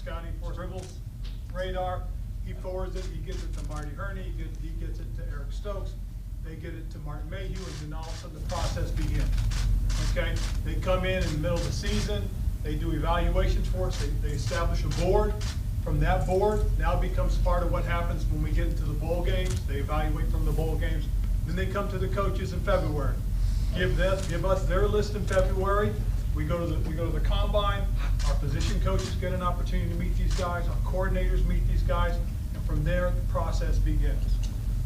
scouting for dribbles radar. He forwards it, he gets it to Marty Herney, he gets it to Eric Stokes, they get it to Martin Mayhew, and then all of a sudden the process begins. Okay? They come in the middle of the season, they do evaluations for us, they establish a board. From that board, now it becomes part of what happens when we get into the bowl games. They evaluate from the bowl games. Then they come to the coaches in February. Give us their list in February. We go to the combine. Our position coaches get an opportunity to meet these guys. Our coordinators meet these guys, and from there the process begins.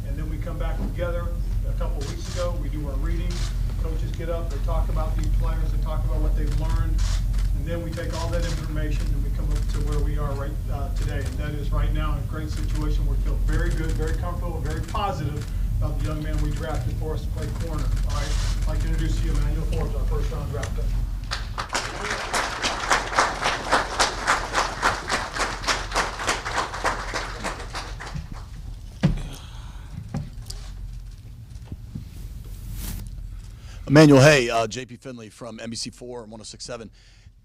And then we come back together. A couple of weeks ago, we do our readings. Coaches get up. They talk about these players. They talk about what they've learned. And then we take all that information and we come up to where we are right today. And that is right now in a great situation. We feel very good, very comfortable, very positive about the young man we drafted for us to play corner. All right, I'd like to introduce to you Emmanuel Forbes, our first round draft pick. Emmanuel, hey, JP Finley from NBC4 and 106.7.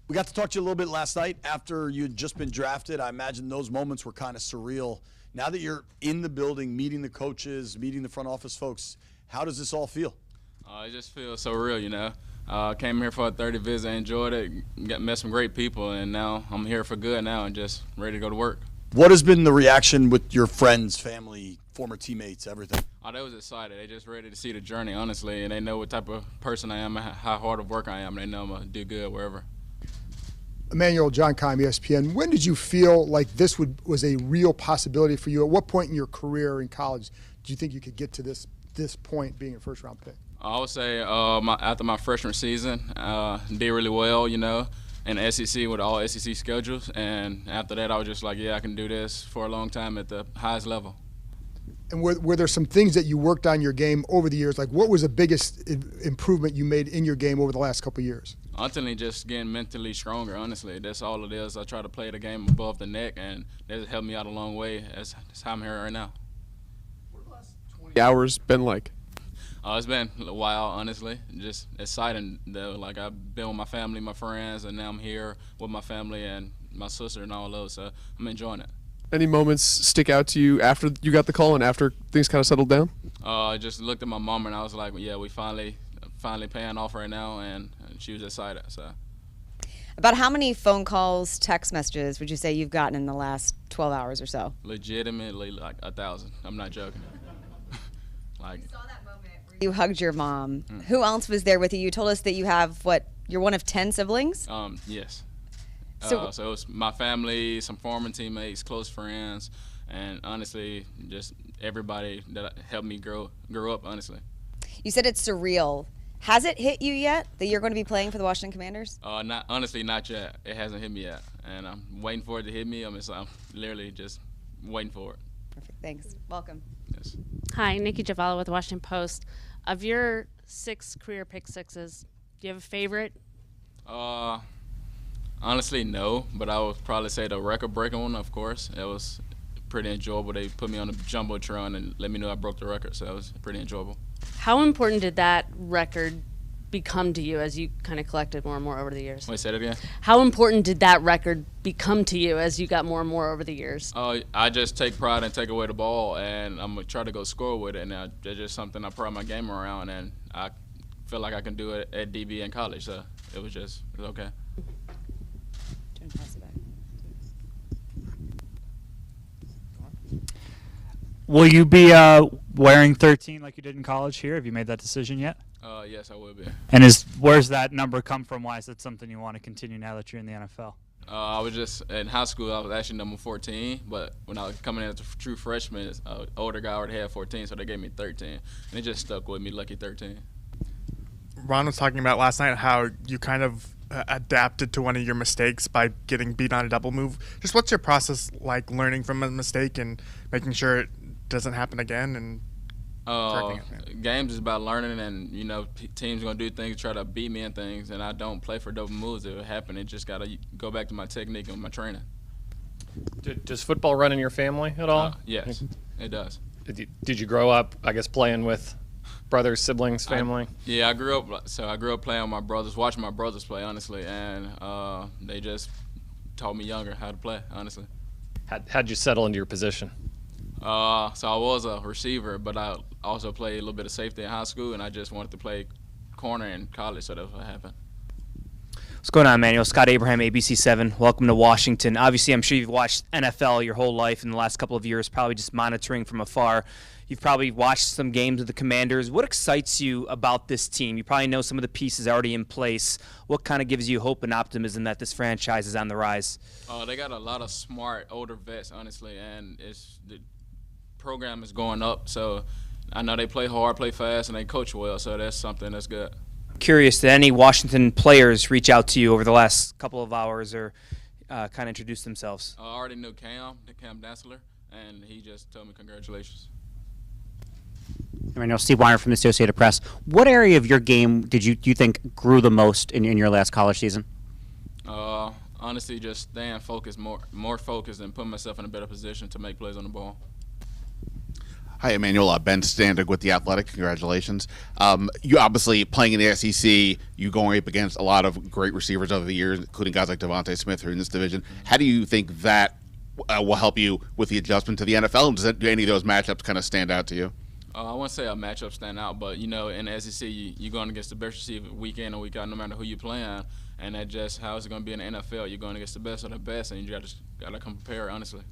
We got to talk to you a little bit last night after you had just been drafted. I imagine those moments were kind of surreal. Now that you're in the building, meeting the coaches, meeting the front office folks, how does this all feel? It just feels so real, you know. Came here for a 30 visit, enjoyed it, met some great people, and now I'm here for good now and just ready to go to work. What has been the reaction with your friends, family, former teammates, everything? They was excited. They just ready to see the journey, honestly, and they know what type of person I am, how hard of work I am. They know I'm going to do good wherever. Emmanuel, John Keim, ESPN. When did you feel like this was a real possibility for you? At what point in your career in college do you think you could get to this point being a first-round pick? I would say after my freshman season, did really well, you know, in the SEC with all SEC schedules. And after that, I was just like, yeah, I can do this for a long time at the highest level. And were there some things that you worked on your game over the years? Like, what was the biggest improvement you made in your game over the last couple of years? Ultimately, just getting mentally stronger, honestly. That's all it is. I try to play the game above the neck, and that helped me out a long way. That's how I'm here right now. What have the last 20 hours been like? It's been a while, honestly. Just exciting, though. Like, I've been with my family, my friends, and now I'm here with my family and my sister and all those, so I'm enjoying it. Any moments stick out to you after you got the call and after things kind of settled down? I just looked at my mom and I was like, yeah, we finally paying off right now, and she was excited. So, about how many phone calls, text messages would you say you've gotten in the last 12 hours or so? Legitimately, like 1,000. I'm not joking. Like, you saw that moment where you hugged your mom. Who else was there with you? You told us that you have you're one of 10 siblings? Yes. So it was my family, some former teammates, close friends, and honestly, just everybody that helped me grow up, honestly. You said it's surreal. Has it hit you yet that you're going to be playing for the Washington Commanders? Not yet. It hasn't hit me yet, and I'm waiting for it to hit me. I'm literally just waiting for it. Perfect. Thanks. Welcome. Yes. Hi, Nikki Javala with the Washington Post. Of your 6 career pick sixes, do you have a favorite? Honestly, no, but I would probably say the record-breaking one, of course. It was pretty enjoyable. They put me on the Jumbotron and let me know I broke the record, so it was pretty enjoyable. How important did that record become to you as you kind of collected more and more over the years? Wait, say that again? How important did that record become to you as you got more and more over the years? I just take pride and take away the ball, and I'm going to try to go score with it, and that's just something I pride my game around, and I feel like I can do it at DB in college, so it was okay. Pass it back. Will you be wearing 13 like you did in college here? Have you made that decision yet? Yes, I will be. And where's that number come from? Why is that something you want to continue now that you're in the NFL? I was just in high school. I was actually number 14, but when I was coming in as a true freshman, an older guy already had 14, so they gave me 13, and it just stuck with me. Lucky 13. Ron was talking about last night how you kind of adapted to one of your mistakes by getting beat on a double move. Just what's your process like learning from a mistake and making sure it doesn't happen again and correcting it? Games is about learning, and teams are gonna do things, try to beat me in things, and I don't play for double moves. If it happen, it just gotta go back to my technique and my training. Does football run in your family at all? Yes, it does. Did you grow up, I guess, playing with brothers, siblings, family? I grew up playing with my brothers, watching my brothers play, honestly, and they just taught me younger how to play, honestly. How'd you settle into your position? So I was a receiver, but I also played a little bit of safety in high school, and I just wanted to play corner in college, so that's what happened. What's going on, Emmanuel? Scott Abraham, ABC7. Welcome to Washington. Obviously, I'm sure you've watched NFL your whole life in the last couple of years, probably just monitoring from afar. You've probably watched some games of the Commanders. What excites you about this team? You probably know some of the pieces already in place. What kind of gives you hope and optimism that this franchise is on the rise? They got a lot of smart, older vets, honestly, and the program is going up. So I know they play hard, play fast, and they coach well, so that's something that's good. Curious, did any Washington players reach out to you over the last couple of hours or kind of introduce themselves? I already knew Cam Dassler, and he just told me congratulations. Emmanuel, Steve Weiner from the Associated Press. What area of your game do you think grew the most in your last college season? Honestly, just staying focused, more focused, and putting myself in a better position to make plays on the ball. Hi, Emmanuel. Ben Standig with The Athletic. Congratulations. You obviously playing in the SEC, you going up against a lot of great receivers over the years, including guys like Devontae Smith who are in this division. How do you think that will help you with the adjustment to the NFL? And do any of those matchups kind of stand out to you? I wouldn't say a matchup stand out, but, in the SEC, you're going against the best receiver week in and week out, no matter who you're playing. And that's just how it's going to be in the NFL. You're going against the best of the best, and you got to compare, honestly.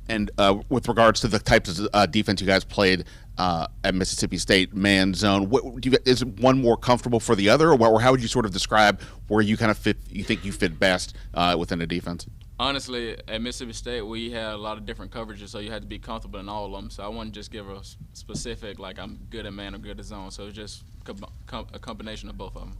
And with regards to the types of defense you guys played at Mississippi State, man zone, is one more comfortable for the other, or how would you sort of describe where you kind of fit? You think you fit best within a defense? Honestly, at Mississippi State, we had a lot of different coverages, so you had to be comfortable in all of them. So I wouldn't just give a specific, like I'm good at man or good at zone. So it's just a combination of both of them.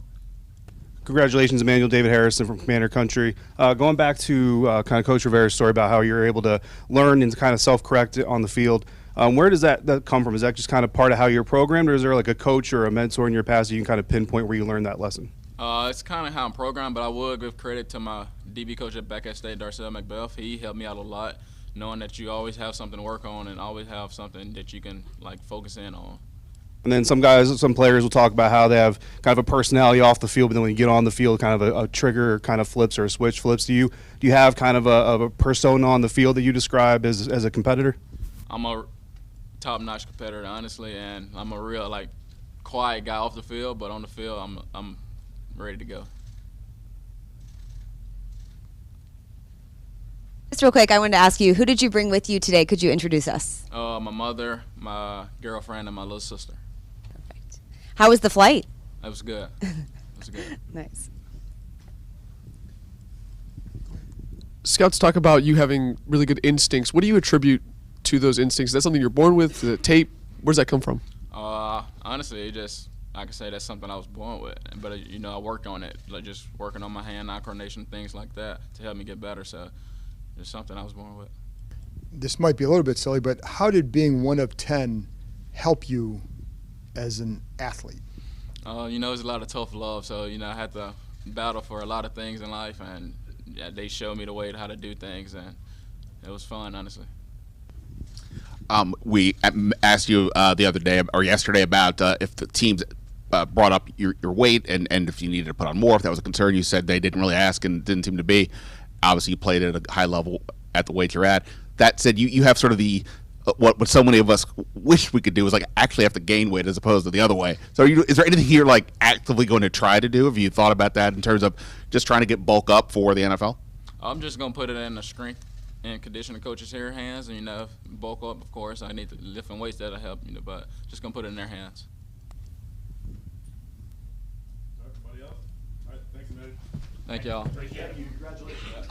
Congratulations, Emmanuel. David Harrison from Commander Country. Going back to kind of Coach Rivera's story about how you're able to learn and kind of self-correct on the field, where does that come from? Is that just kind of part of how you're programmed, or is there like a coach or a mentor in your past that you can kind of pinpoint where you learned that lesson? It's kind of how I'm programmed, but I would give credit to my DB coach back at State, Darcel McBeth. He helped me out a lot, knowing that you always have something to work on and always have something that you can like focus in on. And then some players will talk about how they have kind of a personality off the field, but then when you get on the field, kind of a trigger kind of flips or a switch flips. Do you have kind of a persona on the field that you describe as a competitor? I'm a top-notch competitor, honestly, and I'm a real quiet guy off the field, but on the field, I'm ready to go. Just real quick, I wanted to ask you, who did you bring with you today? Could you introduce us? My mother, my girlfriend, and my little sister. Perfect. How was the flight? It was good. It was good. Nice. Scouts talk about you having really good instincts. What do you attribute to those instincts? Is that something you're born with? Is it tape? Where does that come from? Honestly, I can say that's something I was born with. But, I worked on it, like just working on my hand-eye coordination, things like that to help me get better. So it's something I was born with. This might be a little bit silly, but how did being one of 10 help you as an athlete? It's a lot of tough love. So, I had to battle for a lot of things in life, and they showed me the way how to do things, and it was fun, honestly. We asked you the other day or yesterday about if the teams brought up your weight and if you needed to put on more, if that was a concern. You said they didn't really ask and didn't seem to be. Obviously, you played at a high level at the weight you're at. That said, you have sort of the what so many of us wish we could do is actually have to gain weight as opposed to the other way. So is there anything you're actively going to try to do? Have you thought about that in terms of just trying to get bulk up for the NFL? I'm just going to put it in the strength and conditioning coaches' hands, and bulk up. Of course, I need to lift weights that'll help. But just going to put it in their hands. Everybody else? All right, thanks, man. Thank y'all. Congratulations.